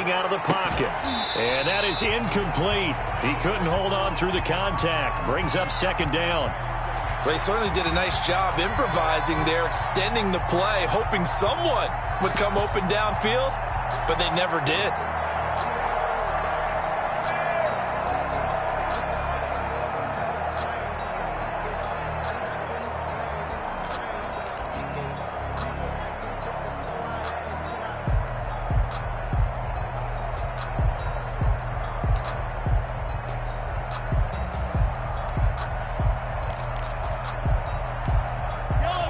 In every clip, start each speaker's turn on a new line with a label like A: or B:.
A: looking out of the pocket. And that is incomplete. He couldn't hold on through the contact. Brings up second down.
B: They certainly did a nice job improvising there, extending the play, hoping someone would come open downfield, but they never did.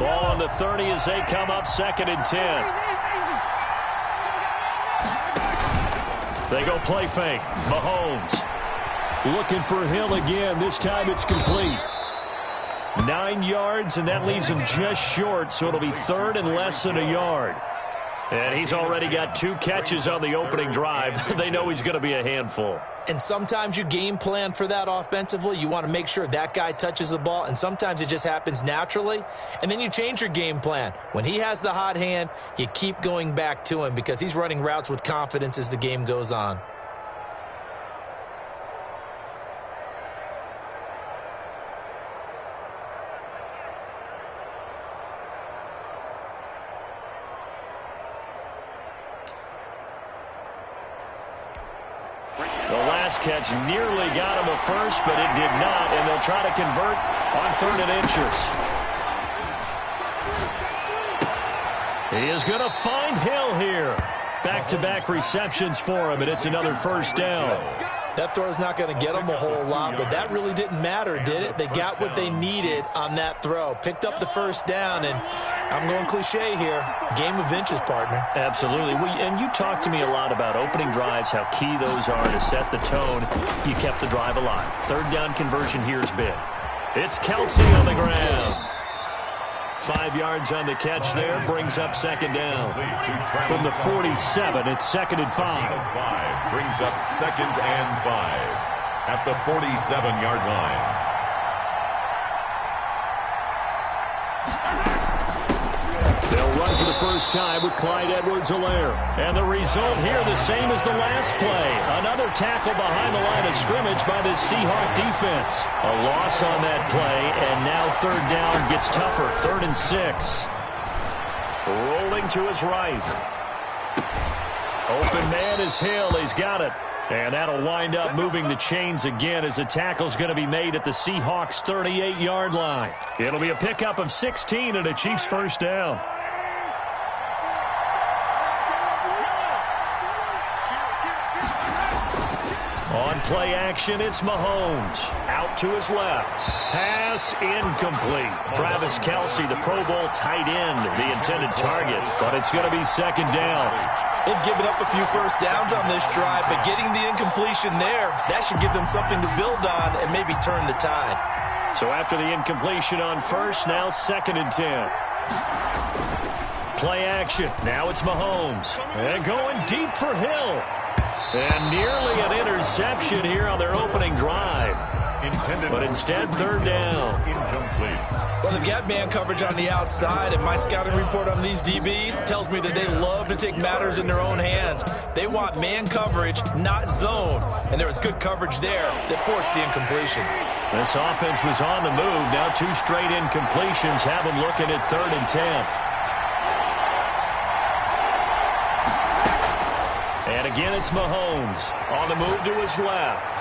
A: Ball on the 30 as they come up 2nd and 10. They go play fake. Mahomes looking for Hill again. This time it's complete. 9 yards, and that leaves him just short, so it'll be 3rd and less than a yard. And he's already got 2 catches on the opening drive. They know he's going to be a handful.
B: And sometimes you game plan for that offensively. You want to make sure that guy touches the ball, and sometimes it just happens naturally, and then you change your game plan. When he has the hot hand, you keep going back to him because he's running routes with confidence as the game goes on.
A: Catch nearly got him a first, but it did not, and they'll try to convert on 3rd and inches. He is going to find Hill here. Back-to-back receptions for him, and it's another first down.
B: That throw is not going to get them a whole lot, but that really didn't matter, did it? They got what they needed on that throw. Picked up the first down, and I'm going cliche here. Game of inches, partner.
A: Absolutely. And you talked to me a lot about opening drives, how key those are to set the tone. You kept the drive alive. 3rd down conversion here is big. It's Kelsey on the ground. 5 yards on the catch there, brings up 2nd down. From the 47, it's 2nd and 5.
C: Brings up 2nd and 5 at the 47-yard line.
A: They'll run for the first time with Clyde Edwards-Helaire. And the result here the same as the last play. Another tackle behind the line of scrimmage by the Seahawk defense. A loss on that play, and now 3rd down gets tougher. 3rd and 6. Rolling to his right. Open man is Hill. He's got it. And that'll wind up moving the chains again as the tackle's going to be made at the Seahawks' 38-yard line. It'll be a pickup of 16 and a Chiefs first down. On play action, it's Mahomes. Out to his left. Pass incomplete. Travis Kelce, the Pro Bowl tight end, the intended target. But it's going to be 2nd down.
B: They've given up a few first downs on this drive, but getting the incompletion there, that should give them something to build on and maybe turn the tide.
A: So after the incompletion on first, now 2nd and 10. Play action. Now it's Mahomes. And going deep for Hill. And nearly an interception here on their opening drive. But instead, 3rd down.
B: Well, they've got man coverage on the outside, and my scouting report on these DBs tells me that they love to take matters in their own hands. They want man coverage, not zone. And there was good coverage there that forced the incompletion.
A: This offense was on the move. Now 2 straight incompletions have them looking at 3rd and 10. And again, it's Mahomes on the move to his left.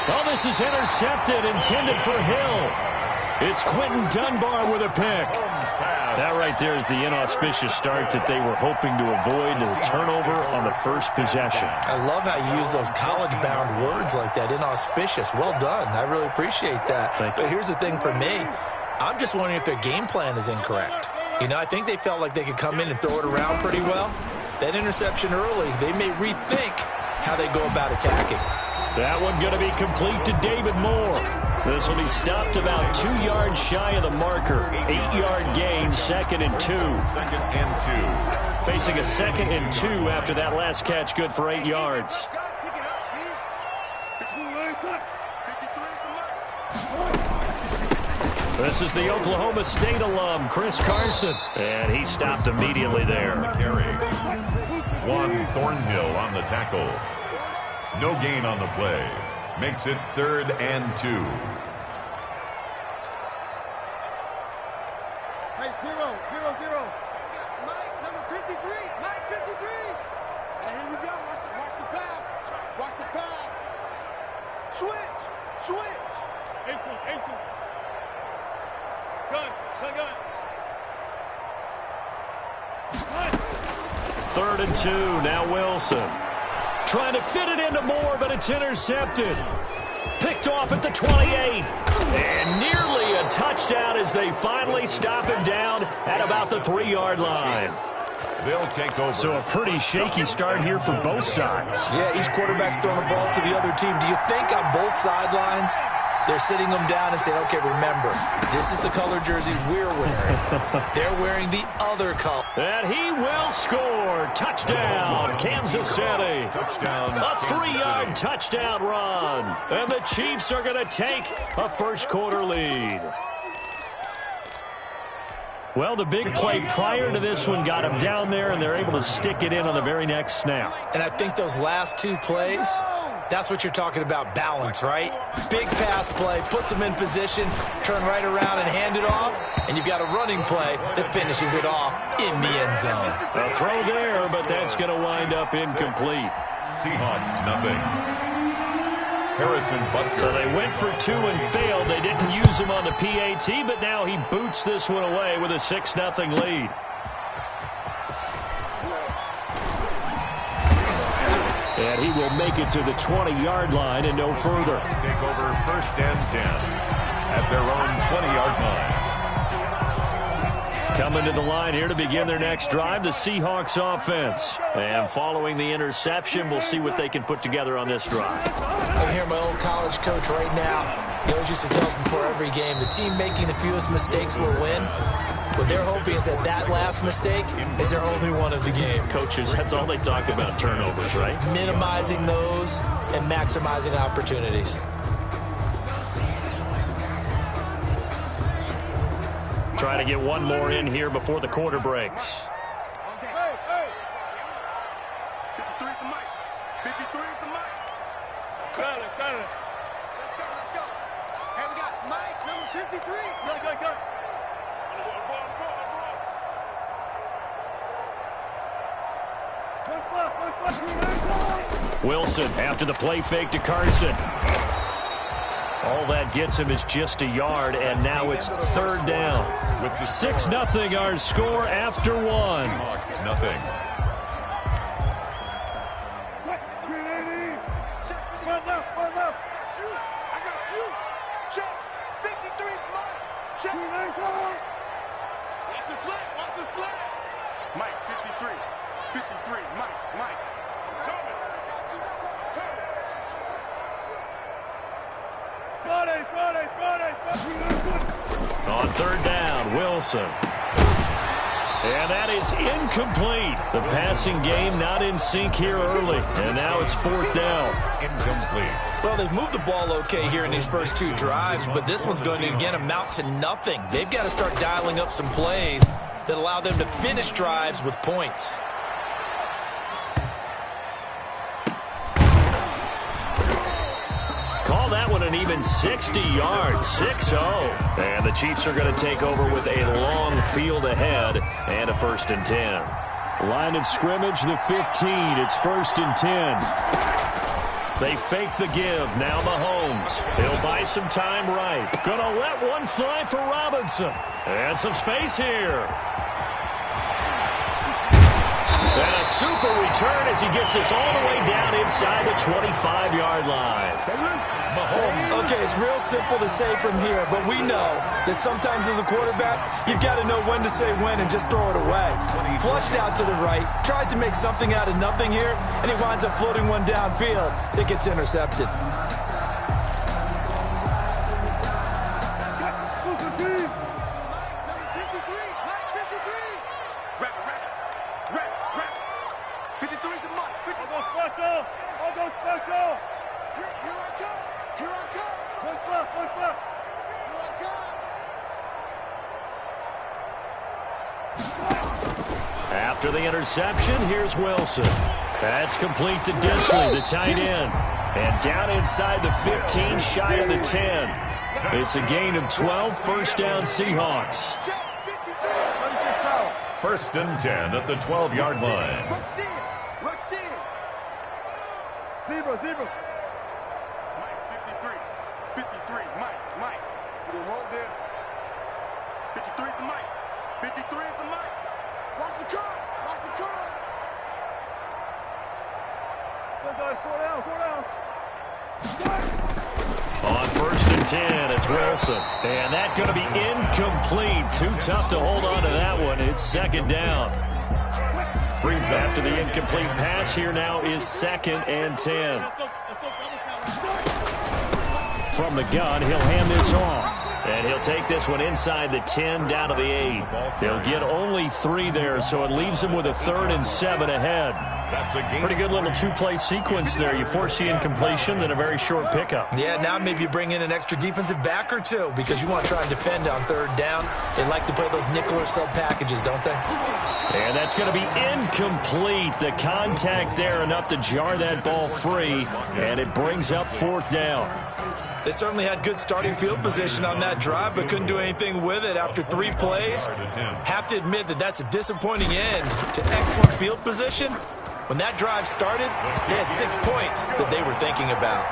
A: Oh, this is intercepted, intended for Hill. It's Quentin Dunbar with a pick. That right there is the inauspicious start that they were hoping to avoid, a turnover on the first possession.
B: I love how you use those college-bound words like that, inauspicious. Well done. I really appreciate that. But here's the thing for me. I'm just wondering if their game plan is incorrect. You know, I think they felt like they could come in and throw it around pretty well. That interception early, they may rethink how they go about attacking.
A: That one going to be complete to David Moore. This will be stopped about 2 yards shy of the marker. 8-yard gain, 2nd and 2.
C: 2nd and 2.
A: Facing a 2nd and 2 after that last catch, good for 8 yards. This is the Oklahoma State alum, Chris Carson. And he stopped immediately there.
C: Juan Thornhill on the tackle. No gain on the play. Makes it 3rd and 2.
D: Hey, 0, 0, 0. Mike, number 53. Mike, 53. And here we go. Watch the pass. Watch the pass. Switch. Switch. Ankle. Gun.
A: 3rd and 2. Now Wilson. Trying to fit it into Moore, but it's intercepted. Picked off at the 28. And nearly a touchdown as they finally stop him down at about the 3-yard line.
C: They'll take over.
A: So a pretty shaky start here for both sides.
B: Yeah, each quarterback's throwing a ball to the other team. Do you think on both sidelines they're sitting them down and saying, okay, remember, this is the color jersey we're wearing. They're wearing the other color.
A: And he will score. Touchdown, Kansas City.
C: Touchdown,
A: A 3-yard touchdown run. And the Chiefs are going to take a first-quarter lead. Well, the big play prior to this one got him down there, and they're able to stick it in on the very next snap.
B: And I think those last 2 plays, that's what you're talking about, balance, right? Big pass play, puts them in position, turn right around and hand it off, and you've got a running play that finishes it off in the end zone.
A: A throw there, but that's going to wind up incomplete.
C: Seahawks, nothing. Harrison Butker.
A: So they went for 2 and failed. They didn't use him on the PAT, but now he boots this one away with a 6-0 lead. And he will make it to the 20-yard line and no further.
C: Take over 1st and 10 at their own 20-yard line.
A: Coming to the line here to begin their next drive, the Seahawks offense. And following the interception, we'll see what they can put together on this drive.
B: I hear my old college coach right now. He always used to tell us before every game, the team making the fewest mistakes will win. What they're hoping is that last mistake is their only one of the game.
A: Coaches, that's all they talk about, turnovers, right?
B: Minimizing those and maximizing opportunities.
A: Try to get one more in here before the quarter breaks.
D: Hey. 53 at the mic. 53 at the mic. Got it. Let's go. Hey, we got Mike, number 53. Go.
A: Wilson after the play fake to Carson. All that gets him is just a yard, and now it's 3rd down.
C: With the
A: 6-0 our score after 1.
C: Seahawks, nothing.
D: Further. I got you. Check. 53 is mine. Check. Watch the slant. Mike, 53. 53. Mike. Coming.
A: On 3rd down, Wilson. And that is incomplete. The passing game not in sync here early. And now it's 4th down.
C: Incomplete.
B: Well, they've moved the ball okay here in these first 2 drives, but this one's going to, again, amount to nothing. They've got to start dialing up some plays that allow them to finish drives with points.
A: Call that one an even 60 yards, 6-0. And the Chiefs are going to take over with a long field ahead and a 1st and 10. Line of scrimmage, the 15. It's 1st and 10. They fake the give. Now Mahomes. He'll buy some time right. Gonna let one fly for Robinson. And some space here. And a super return as he gets us all the way down inside the 25-yard line.
B: Mahomes. Okay, it's real simple to say from here, but we know that sometimes as a quarterback, you've got to know when to say when and just throw it away. Flushed out to the right, tries to make something out of nothing here, and he winds up floating one downfield that gets intercepted.
A: After the interception, here's Wilson. That's complete to Disley, the tight end. And down inside the 15, shy of the 10. It's a gain of 12, first down Seahawks.
C: First and 10 at the 12-yard line.
D: Rush in. Zebra. Mike, 53, Mike. We don't want this. 53 is the Mike. 53 is the Mike. Watch the curl. Four down.
A: On first and 10, it's Wilson. And that's going to be incomplete. Too tough to hold on to that one. It's second down. After the incomplete pass, here now is second and 10. From the gun, he'll hand this off. And he'll take this one inside the 10 down to the 8. He'll get only 3 there, so it leaves him with a 3rd and 7 ahead. Pretty good little two-play sequence there. You force the incompletion, then a very short pickup.
B: Yeah, now maybe you bring in an extra defensive back or two because you want to try and defend on 3rd down. They like to play those nickel or sub packages, don't they?
A: And that's going to be incomplete. The contact there enough to jar that ball free, and it brings up 4th down.
B: They certainly had good starting field position on that drive, but couldn't do anything with it after 3 plays. Have to admit that that's a disappointing end to excellent field position. When that drive started, they had 6 points that they were thinking about.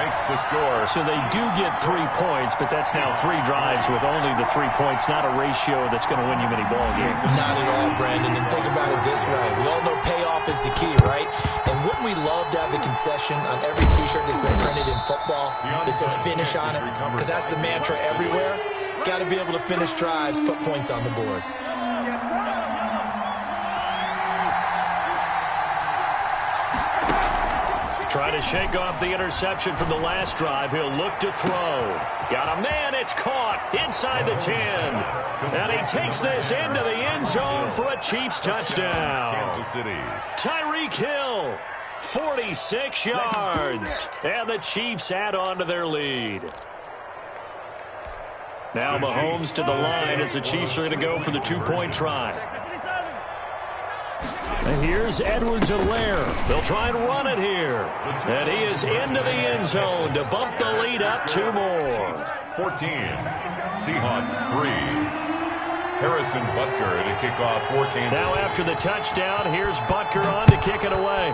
C: Makes the score.
A: So they do get 3 points, but that's now 3 drives with only the 3 points, not a ratio that's going to win you many ball games.
B: Not at all, Brandon. And think about it this way. We all know payoff is the key, right? And wouldn't we love to have the concession on every T-shirt that's been printed in football that says finish on it? Because that's the mantra everywhere. Got to be able to finish drives, put points on the board.
A: Trying to shake off the interception from the last drive. He'll look to throw. Got a man. It's caught inside the 10. And he takes this into the end zone for a Chiefs touchdown.
C: Kansas City.
A: Tyreek Hill, 46 yards. And the Chiefs add on to their lead. Now Mahomes to the line as the Chiefs are going to go for the 2-point try. And here's Edwards-Helaire. They'll try and run it here. And he is into the end zone to bump the lead up 2 more.
C: 14. Seahawks 3. Harrison Butker to kick off for Kansas.
A: Now after the touchdown, here's Butker on to kick it away.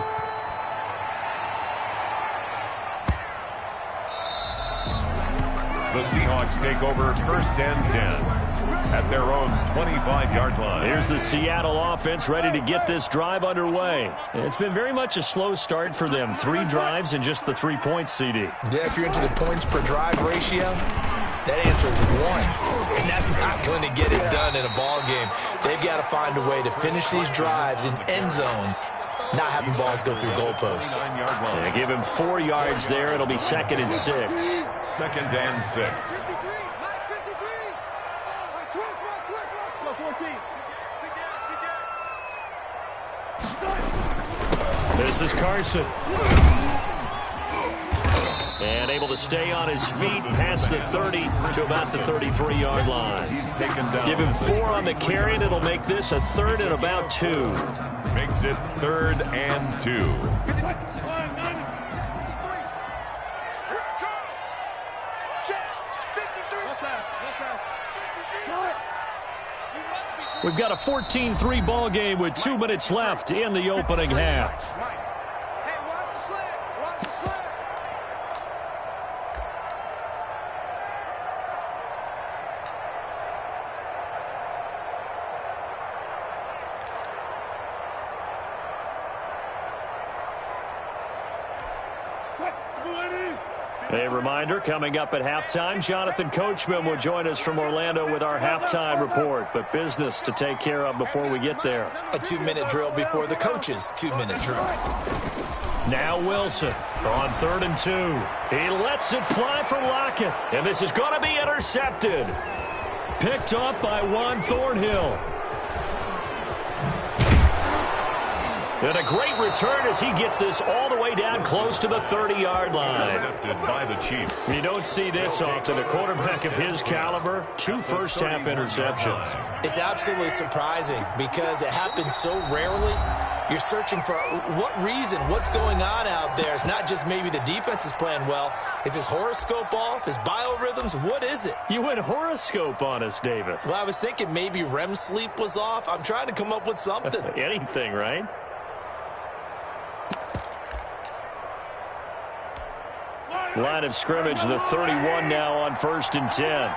C: The Seahawks take over first and 10. At their own 25-yard line.
A: Here's the Seattle offense ready to get this drive underway. It's been very much a slow start for them. 3 drives and just the 3 points, CD.
B: Yeah, if you're into the points per drive ratio, that answer is 1. And that's not going to get it done in a ball game. They've got to find a way to finish these drives in end zones, not having balls go through goalposts.
A: Yeah, give him 4 yards there. It'll be 2nd and 6.
C: 2nd and 6.
A: This is Carson. And able to stay on his feet past the 30 to about the 33-yard line.
C: He's taken down.
A: Give him 4 on the carry, and it'll make this a 3rd and about 2.
C: Makes it 3rd and 2.
A: We've got a 14-3 ball game with 2 minutes left in the opening half. A reminder, coming up at halftime, Jonathan Coachman will join us from Orlando with our halftime report, but business to take care of before we get there.
B: A 2-minute drill before the coach's 2-minute drill.
A: Now Wilson on 3rd and 2. He lets it fly for Lockett, and this is going to be intercepted. Picked up by Juan Thornhill. And a great return as he gets this all the way down close to the 30-yard line.
C: Intercepted by the Chiefs.
A: You don't see this often. A quarterback of his caliber, 2 first-half interceptions.
B: It's absolutely surprising because it happens so rarely. You're searching for what reason, what's going on out there. It's not just maybe the defense is playing well. Is his horoscope off? His biorhythms? What is it?
A: You went horoscope on us, Davis.
B: Well, I was thinking maybe REM sleep was off. I'm trying to come up with something.
A: Anything, right? Line of scrimmage, the 31 now on 1st and 10.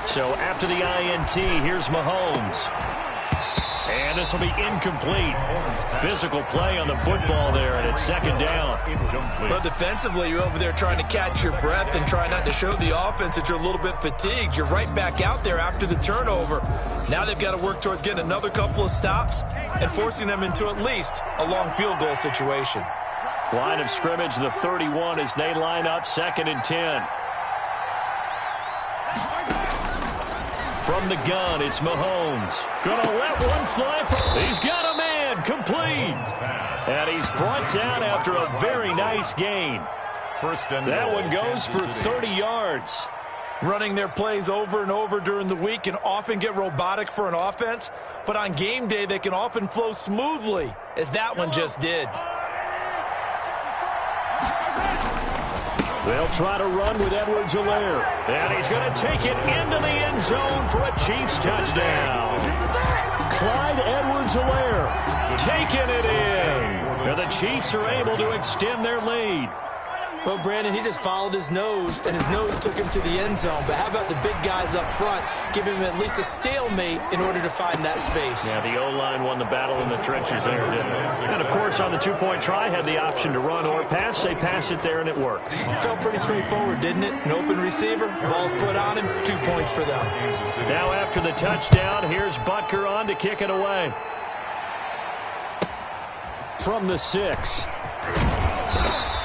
A: So after the INT, here's Mahomes. And this will be incomplete. Physical play on the football there, and it's 2nd down.
B: Well, defensively, you're over there trying to catch your breath and try not to show the offense that you're a little bit fatigued. You're right back out there after the turnover. Now they've got to work towards getting another couple of stops and forcing them into at least a long field goal situation.
A: Line of scrimmage, the 31, as they line up 2nd and 10. From the gun, it's Mahomes. Gonna let one fly. He's got a man. Complete. And he's brought down after a very nice gain. That one goes for 30 yards.
B: Running their plays over and over during the week can often get robotic for an offense, but on game day they can often flow smoothly, as that one just did.
A: They'll try to run with Edwards-Helaire. And he's going to take it into the end zone for a Chiefs touchdown. Clyde Edwards-Helaire taking it in. And the Chiefs are able to extend their lead.
B: Well, Brandon, he just followed his nose, and his nose took him to the end zone. But how about the big guys up front? Give him at least a stalemate in order to find that space.
A: Yeah, the O-line won the battle in the trenches there, didn't it? And, of course, on the 2-point try, had the option to run or pass. They pass it there, and it works.
B: Felt pretty straightforward, didn't it? An open receiver, ball's put on him, 2 points for them.
A: Now after the touchdown, here's Butker on to kick it away. From the 6.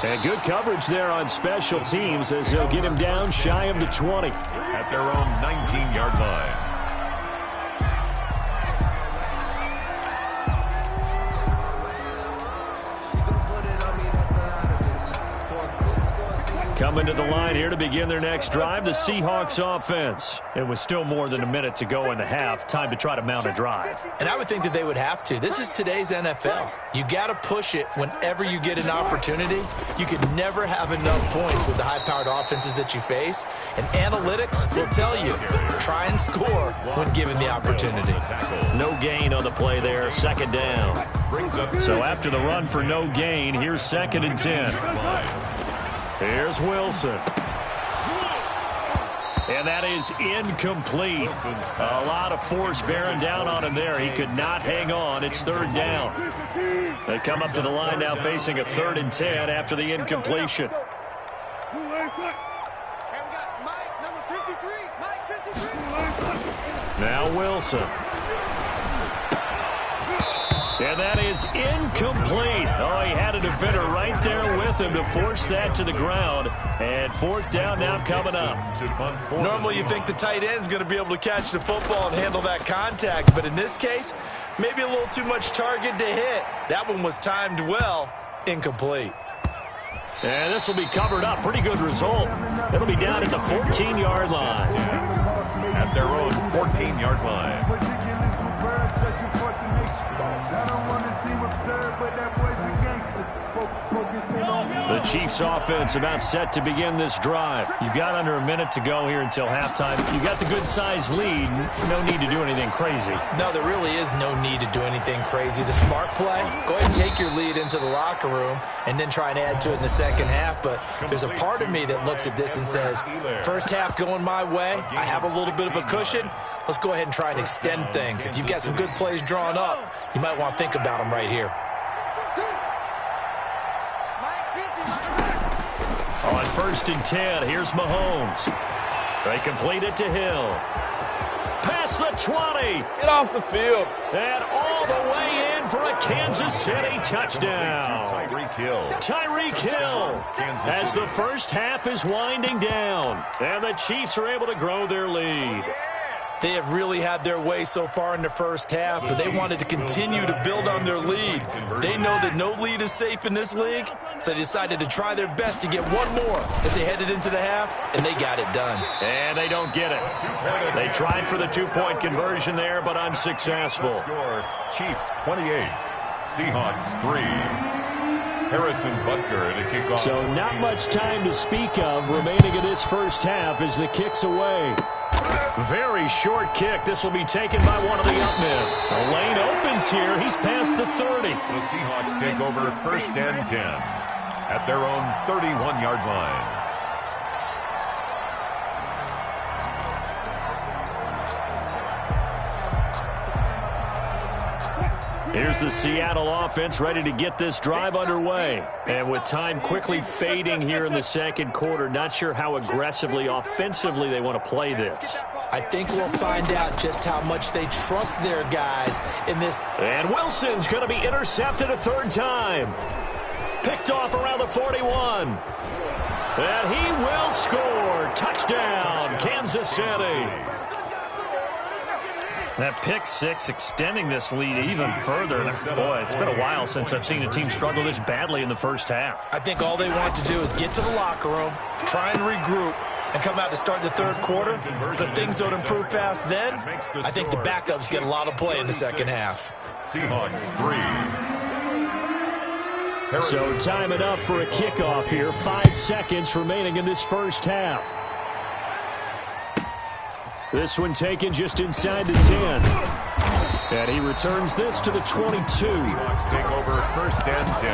A: And good coverage there on special teams as they'll get him down shy of the 20.
C: At their own 19-yard line.
A: Coming to the line here to begin their next drive, the Seahawks offense. And with still more than a minute to go in the half, time to try to mount a drive.
B: And I would think that they would have to. This is today's NFL. You got to push it whenever you get an opportunity. You can never have enough points with the high-powered offenses that you face. And analytics will tell you, try and score when given the opportunity.
A: No gain on the play there, 2nd down. So after the run for no gain, here's 2nd and 10. Here's Wilson. And that is incomplete. A lot of force bearing down on him there. He could not hang on. It's 3rd down. They come up to the line now facing a 3rd and 10 after the incompletion. Now Wilson. And that is incomplete. Oh, he had a defender right there with him to force that to the ground. And 4th down now coming up.
B: Normally you think the tight end's going to be able to catch the football and handle that contact. But in this case, maybe a little too much target to hit. That one was timed well. Incomplete.
A: And this will be covered up. Pretty good result. It'll be down at the 14-yard line.
C: At their own 14-yard line.
A: The Chiefs offense about set to begin this drive. You've got under a minute to go here until halftime. You've got the good-sized lead. No need to do anything crazy.
B: No, there really is no need to do anything crazy. The smart play, go ahead and take your lead into the locker room and then try and add to it in the second half. But there's a part of me that looks at this and says, first half going my way, I have a little bit of a cushion. Let's go ahead and try and extend things. If you've got some good plays drawn up, you might want to think about them right here.
A: On 1st and 10, here's Mahomes. They complete it to Hill. Past the 20.
D: Get off the field.
A: And all the way in for a Kansas City touchdown. Tyreek Hill as the first half is winding down. And the Chiefs are able to grow their lead.
B: They have really had their way so far in the first half, but they wanted to continue to build on their lead. They know that no lead is safe in this league, so they decided to try their best to get one more as they headed into the half, and they got it done.
A: And they don't get it. They tried for the two-point conversion there, but unsuccessful.
C: Chiefs 28, Seahawks 3. Harrison Butker to kick off.
A: So not much time to speak of remaining in this first half as the kick's away. Very short kick. This will be taken by one of the up men. The lane opens here. He's past the 30.
C: The Seahawks take over first and 10 at their own 31-yard line.
A: Here's the Seattle offense ready to get this drive underway. And with time quickly fading here in the second quarter, not sure how aggressively, offensively they want to play this.
B: I think we'll find out just how much they trust their guys in this.
A: And Wilson's going to be intercepted a third time. Picked off around the 41. And he will score. Touchdown, Kansas City. That pick six extending this lead even further. Boy, it's been a while since I've seen a team struggle this badly in the first half.
B: I think all they want to do is get to the locker room, try and regroup, and come out to start the third quarter. But if things don't improve fast then, I think the backups get a lot of play in the second half.
C: Seahawks 3.
A: So time enough for a kickoff here. 5 seconds remaining in this first half. This one taken just inside the 10. And he returns this to the 22.
C: Seahawks take over first and 10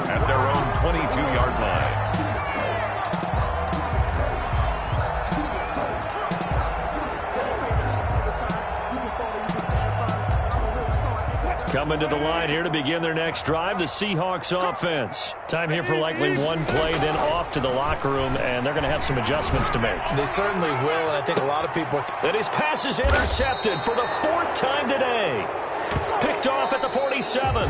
C: at their own 22-yard line.
A: Coming to the line here to begin their next drive, the Seahawks offense. Time here for likely one play, then off to the locker room, and they're going to have some adjustments to make.
B: They certainly will, and I think a lot of people...
A: And his pass is intercepted for the 4th time today. Picked off at the 47.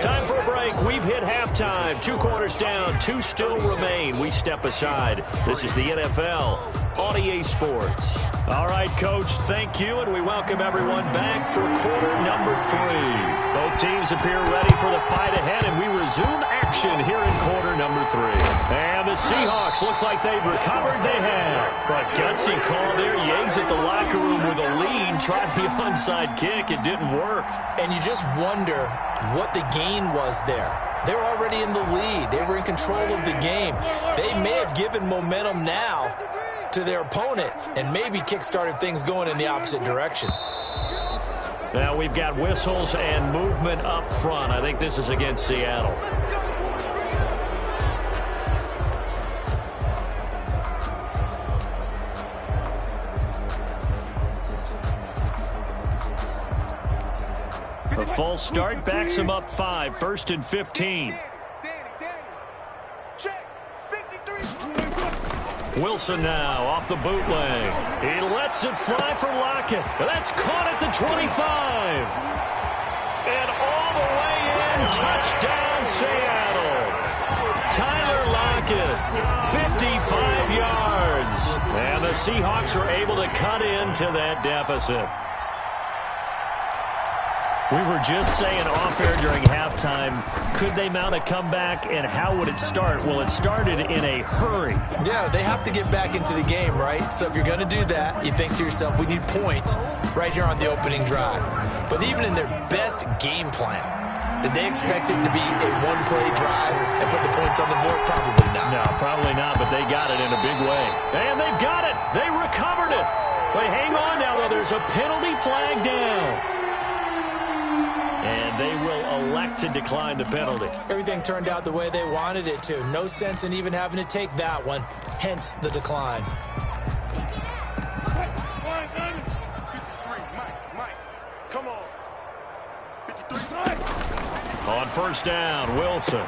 A: Time for a break. We've hit halftime. 2 quarters down. 2 still remain. We step aside. This is the NFL on EA Sports. All right, Coach, thank you, and we welcome everyone back for quarter number 3. Both teams appear ready for the fight ahead, and we resume action here in quarter number 3. And the Seahawks, looks like they've recovered. They have. But gutsy call there. Yates at the locker room with a lead. Tried the onside kick. It didn't work.
B: And you just wonder what the gain was there. They were already in the lead. They were in control of the game. They may have given momentum now to their opponent and maybe kick-started things going in the opposite direction.
A: Now we've got whistles and movement up front. I think this is against Seattle. A false start backs him up 5, 1st and 15. Wilson now off the bootleg. He lets it fly for Lockett. That's caught at the 25. And all the way in, touchdown Seattle. Tyler Lockett, 55 yards. And the Seahawks are able to cut into that deficit. We were just saying off-air during halftime, could they mount a comeback, and how would it start? Well, it started in a hurry.
B: Yeah, they have to get back into the game, right? So if you're going to do that, you think to yourself, we need points right here on the opening drive. But even in their best game plan, did they expect it to be a one-play drive and put the points on the board? Probably not.
A: No, probably not, but they got it in a big way. And they've got it. They recovered it. But hang on now, though. There's a penalty flag down. And they will elect to decline the penalty.
B: Everything turned out the way they wanted it to. No sense in even having to take that one, hence the decline.
D: Come on. 53.
A: On first down, Wilson.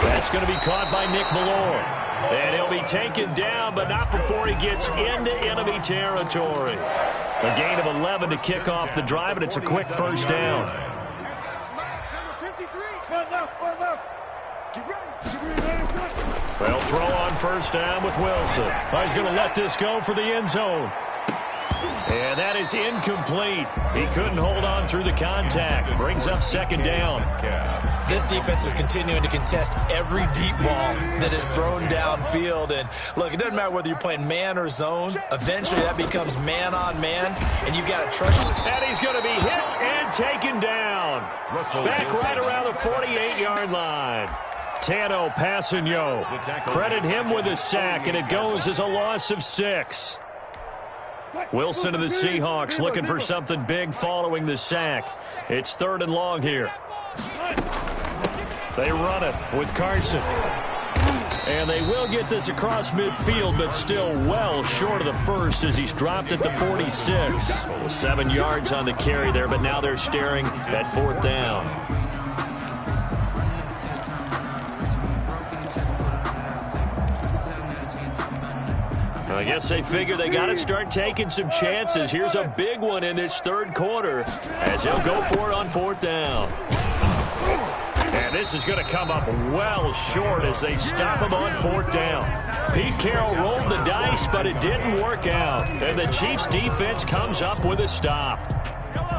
A: That's going to be caught by Nick Ballore. And he'll be taken down, but not before he gets into enemy territory. A gain of 11 to kick off the drive, and it's a quick first down. They'll throw on first down with Wilson. He's going to let this go for the end zone. And that is incomplete. He couldn't hold on through the contact. Brings up second down.
B: This defense is continuing to contest every deep ball that is thrown downfield. And, look, it doesn't matter whether you're playing man or zone. Eventually that becomes man on man, and you've got to trust it.
A: And he's going to be hit and taken down. Back right around the 48-yard line. Tano Passigno. Credit him with a sack, and it goes as a loss of 6. Wilson of the Seahawks looking for something big following the sack. It's 3rd and long here. They run it with Carson. And they will get this across midfield, but still well short of the first as he's dropped at the 46. 7 yards on the carry there, but now they're staring at 4th down. I guess they figure they got to start taking some chances. Here's a big one in this 3rd quarter as he'll go for it on 4th down. And this is going to come up well short as they stop him on 4th down. Pete Carroll rolled the dice, but it didn't work out. And the Chiefs defense comes up with a stop.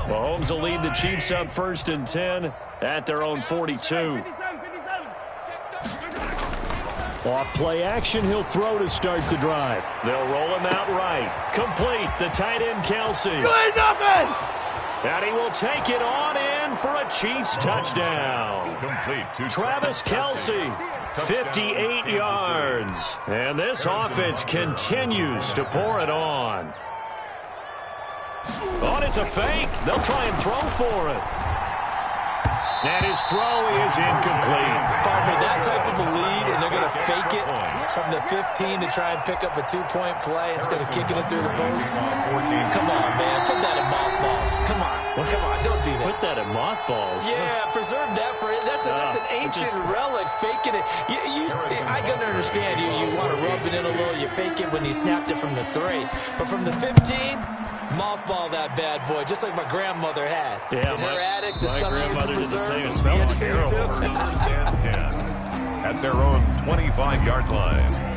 A: Mahomes will lead the Chiefs up 1st and 10 at their own 42. Off play action, he'll throw to start the drive. They'll roll him out right. Complete, the tight end Kelsey.
D: You ain't nothing!
A: And he will take it on in for a Chiefs touchdown.
C: Complete to
A: Travis Kelsey, 58 yards. And this offense continues to pour it on. Oh, and it's a fake. They'll try and throw for it. And his throw is incomplete.
B: Partner, that type of a lead, and they're going to fake it from the 15 to try and pick up a 2-point play instead of kicking it through the post. Come on, man. Put that in mothballs. Come on. Come on. Don't do that.
A: Put that in mothballs.
B: Yeah, preserve that for it. That's an ancient relic. Faking it. I can understand you want to rub it in a little. You fake it when you snapped it from the 3. But from the 15... mothball that bad boy, just like my grandmother had.
A: Yeah,
B: in her attic, the stuff she used to preserve.
A: It smells terrible.
C: At their own 25-yard line.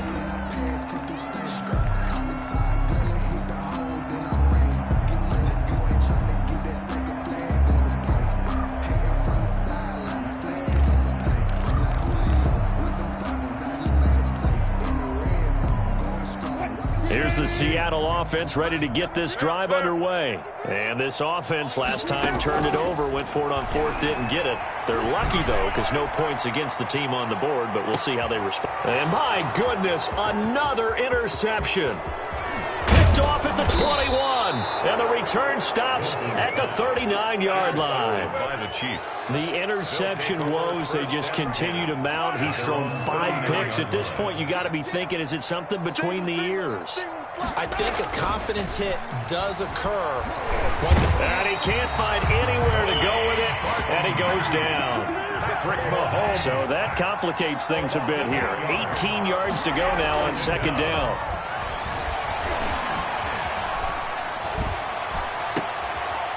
A: Here's the Seattle offense ready to get this drive underway. And this offense last time turned it over, went for it on 4th, didn't get it. They're lucky, though, because no points against the team on the board, but we'll see how they respond. And my goodness, another interception. Picked off at the 21, and the return stops at the 39-yard line.
C: By the Chiefs.
A: The interception woes, they just continue to mount. He's thrown 5 picks. At this point, you got to be thinking, is it something between the ears?
B: I think a confidence hit does occur.
A: And he can't find anywhere to go with it, and he goes down. So that complicates things a bit here. 18 yards to go now on 2nd down.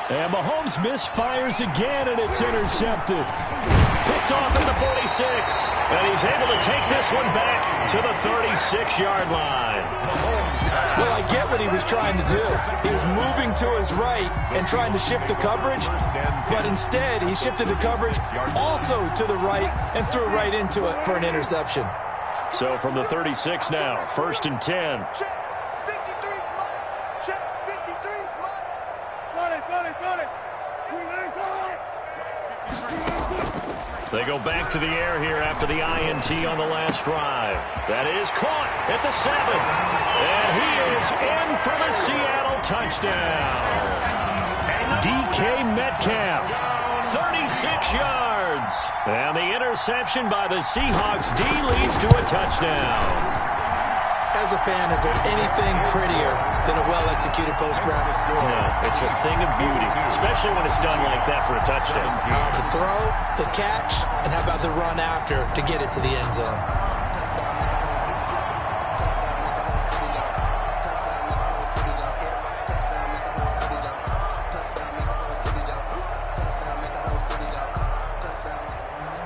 A: And Mahomes misfires again, and it's intercepted. Picked off at the 46. And he's able to take this one back to the 36-yard line.
B: Well, I get what he was trying to do. He was moving to his right and trying to shift the coverage, but instead he shifted the coverage also to the right and threw right into it for an interception.
A: So from the 36 now, 1st and 10. They go back to the air here after the INT on the last drive. That is caught at the 7. And he is in for the Seattle touchdown. DK Metcalf, 36 yards. And the interception by the Seahawks D leads to a touchdown.
B: As a fan, is there anything prettier than a well-executed post route?
A: No, it's a thing of beauty, especially when it's done like that for a touchdown.
B: The throw, the catch, and how about the run after to get it to the end zone?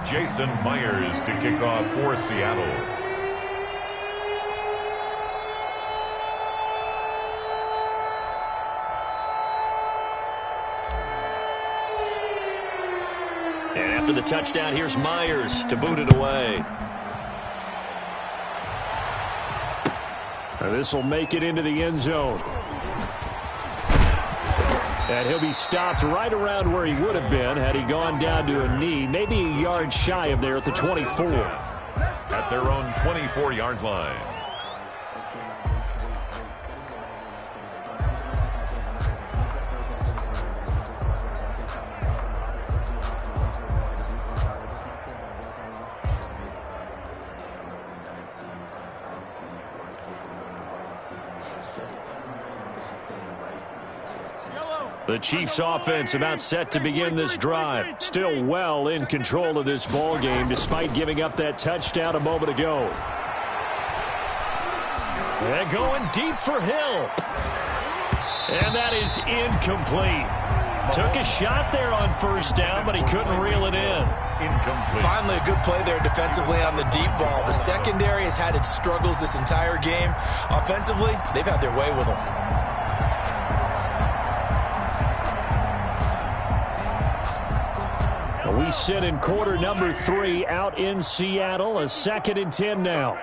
C: Jason Myers to kick off for Seattle.
A: for the touchdown. Here's Myers to boot it away.
E: This will make it into the end zone. And he'll be stopped right around where he would have been had he gone down to a knee, maybe a yard shy of there at the 24.
C: At their own 24-yard line.
E: The Chiefs offense about set to begin this drive. Still well in control of this ball game despite giving up that touchdown a moment ago. And going deep for Hill. And that is incomplete. Took a shot there on first down, but he couldn't reel it in.
C: Incomplete.
B: Finally, a good play there defensively on the deep ball. The secondary has had its struggles this entire game. Offensively, they've had their way with them.
E: We sit in quarter number 3 out in Seattle. A 2nd and 10 now.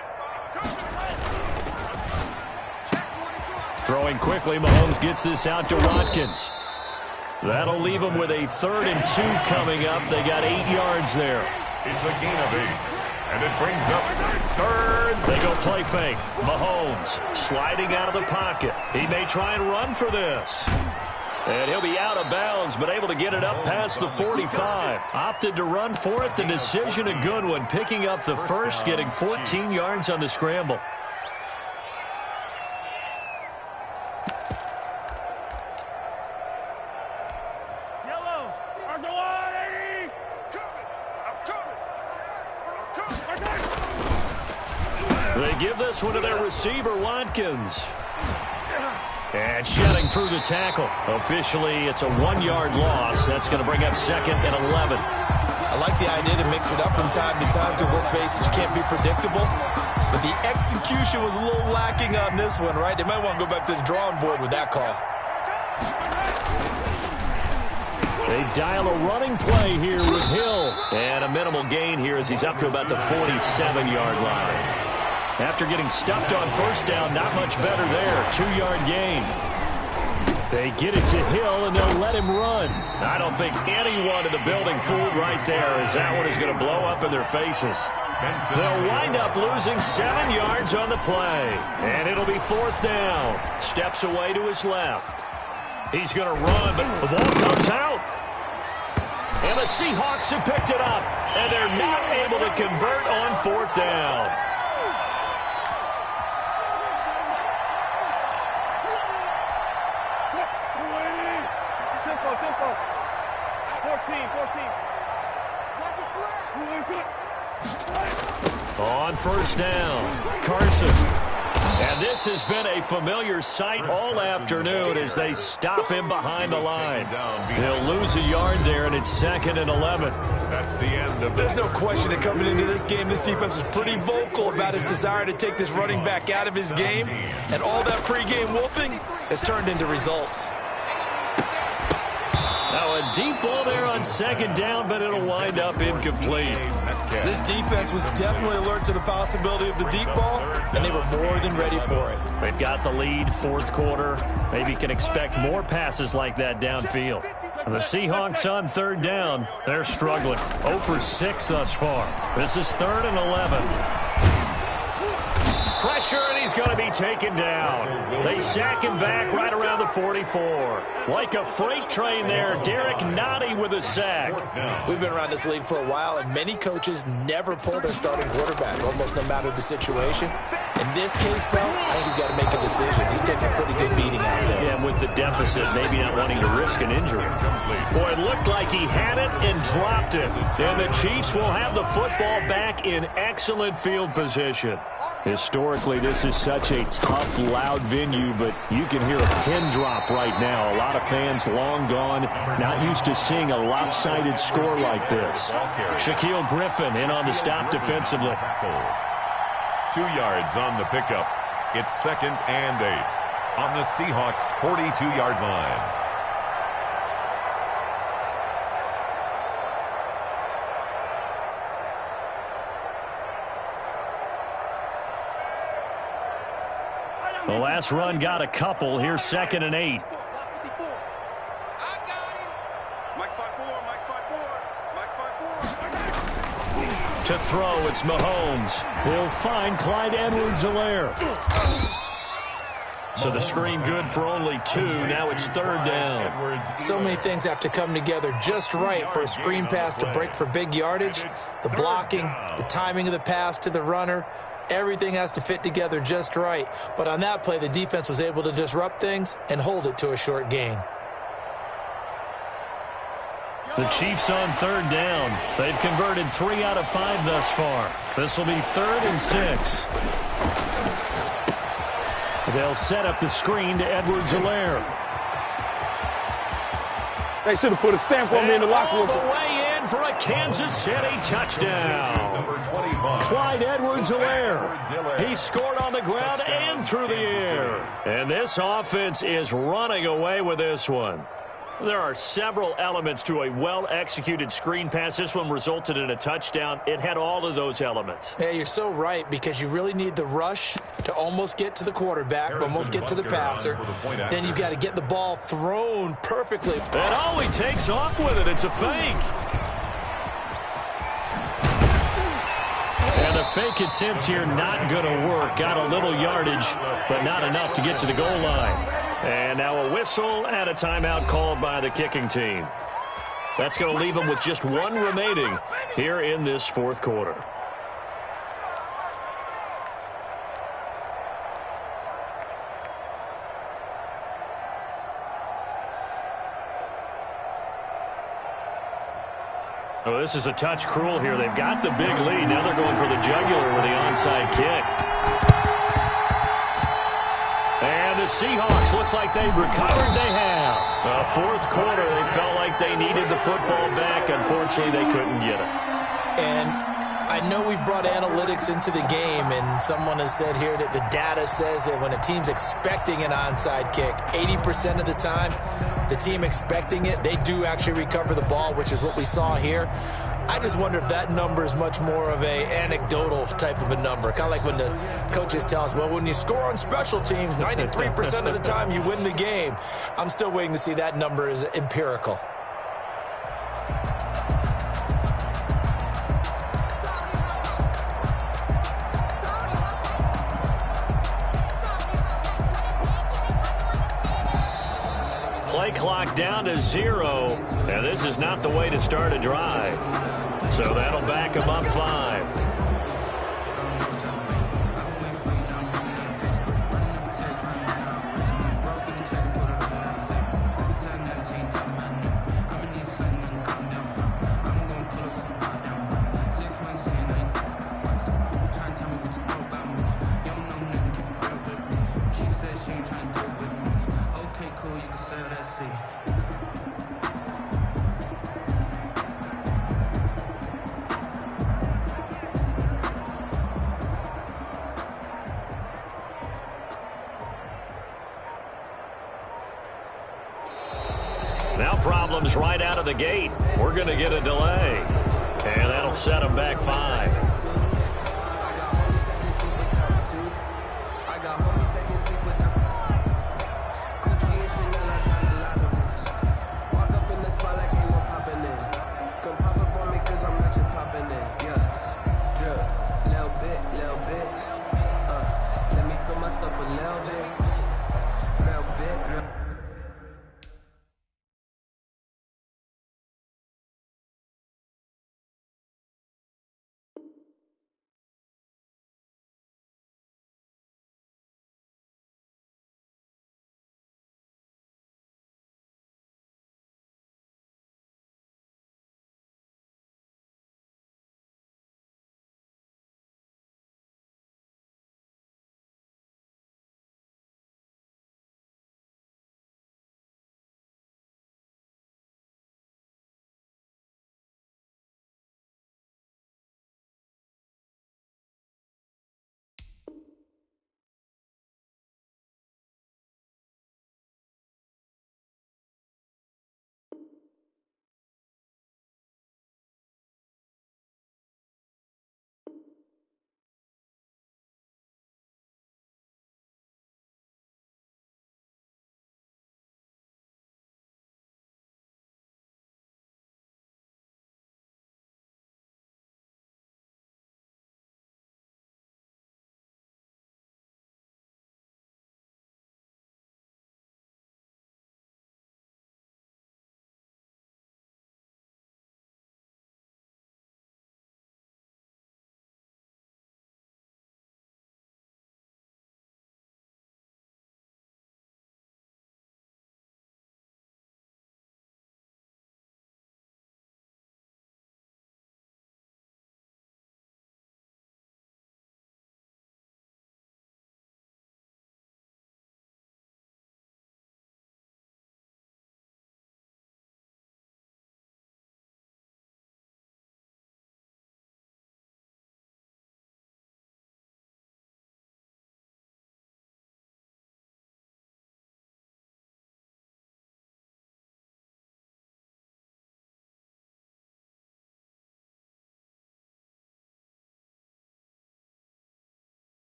E: Throwing quickly, Mahomes gets this out to Watkins. That'll leave him with a 3rd and 2 coming up. They got 8 yards there.
C: It's a gain of 8. And it brings up 3rd.
A: They go play fake. Mahomes sliding out of the pocket. He may try and run for this. And he'll be out of bounds, but able to get it up past the 45. Opted to run for it. The decision a good one. Picking up the first, getting 14 yards on the scramble.
D: Yellow. RZ180.
A: They give this one to their receiver, Watkins. And shedding through the tackle. Officially, it's a 1-yard loss. That's going to bring up 2nd and 11.
B: I like the idea to mix it up from time to time because, let's face it, you can't be predictable. But the execution was a little lacking on this one, right? They might want to go back to the drawing board with that call.
E: They dial a running play here with Hill.
A: And a minimal gain here as he's up to about the 47-yard line. After getting stuffed on first down, not much better there. 2-yard gain.
E: They get it to Hill, and they'll let him run.
A: I don't think anyone in the building fooled right there, as that one is going to blow up in their faces. They'll wind up losing 7 yards on the play. And it'll be 4th down. Steps away to his left. He's going to run, but the ball comes out. And the Seahawks have picked it up. And they're not able to convert on 4th down.
D: Tempo. 14.
A: On first down, Carson. And this has been a familiar sight all afternoon as they stop him behind the line. He'll lose a yard there, and it's 2nd and 11.
C: That's the end of
B: There's no question that coming into this game, this defense was pretty vocal about his desire to take this running back out of his game. And all that pregame wolfing has turned into results.
A: Now a deep ball there on 2nd down, but it'll wind up incomplete.
B: This defense was definitely alert to the possibility of the deep ball, and they were more than ready for it.
A: They've got the lead, 4th quarter. Maybe can expect more passes like that downfield. And the Seahawks on 3rd down, they're struggling. 0 for 6 thus far. This is 3rd and 11. Pressure, and he's going to be taken down. They sack him back right around the 44. Like a freight train there, Derek Nottie with a sack.
B: We've been around this league for a while, and many coaches never pull their starting quarterback, almost no matter the situation. In this case, though, I think he's got to make a decision. He's taking a pretty good beating out there.
A: Yeah, and with the deficit, maybe not wanting to risk an injury. Boy, it looked like he had it and dropped it. And the Chiefs will have the football back in excellent field position.
E: Historically, this is such a tough, loud venue, but you can hear a pin drop right now. A lot of fans long gone, not used to seeing a lopsided score like this.
A: Shaquille Griffin in on the stop defensively.
C: 2 yards on the pickup. It's 2nd and 8 on the Seahawks' 42-yard line.
A: The last run got a couple. Here's 2nd and 8. To throw, it's Mahomes.
E: He'll find Clyde Edwards-Helaire.
A: So the screen good for only 2. Now it's 3rd down.
B: So many things have to come together just right for a screen pass to break for big yardage. The blocking, the timing of the pass to the runner, everything has to fit together just right. But on that play, the defense was able to disrupt things and hold it to a short gain.
A: The Chiefs on 3rd down. They've converted 3 out of 5 thus far. This will be 3rd and 6.
E: They'll set up the screen to Edwards-Helaire.
F: They should have put a stamp on me in the locker room.
A: All the way in for a Kansas City touchdown.
C: Number 25.
E: Clyde Edwards-Helaire.
A: He scored on the ground and through the air. And this offense is running away with this one. There are several elements to a well-executed screen pass. This one resulted in a touchdown. It had all of those elements.
B: Yeah, you're so right, because you really need the rush to almost get to the quarterback, almost get to the passer. Then you've got to get the ball thrown perfectly.
A: And he takes off with it. It's a fake. And the fake attempt here not going to work. Got a little yardage, but not enough to get to the goal line. And now a whistle and a timeout called by the kicking team. That's going to leave them with just 1 remaining here in this 4th quarter. Oh, this is a touch cruel here. They've got the big lead. Now they're going for the jugular with the onside kick. And the Seahawks, looks like they've recovered. They have. 4th quarter, they felt like they needed the football back. Unfortunately, they couldn't get it.
B: And I know we brought analytics into the game, and someone has said here that the data says that when a team's expecting an onside kick, 80% of the time, the team expecting it, they do actually recover the ball, which is what we saw here. I just wonder if that number is much more of a anecdotal type of a number. Kind of like when the coaches tell us, well, when you score on special teams, 93% of the time you win the game. I'm still waiting to see that number is empirical.
A: Play clock down to 0. Now, this is not the way to start a drive. So that'll back them up 5. Now problems right out of the gate. We're going to get a delay. And that'll set them back 5.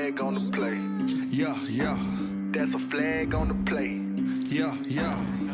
G: flag on the play.
H: Yeah, yeah.
G: That's a flag on the play.
H: Yeah, yeah.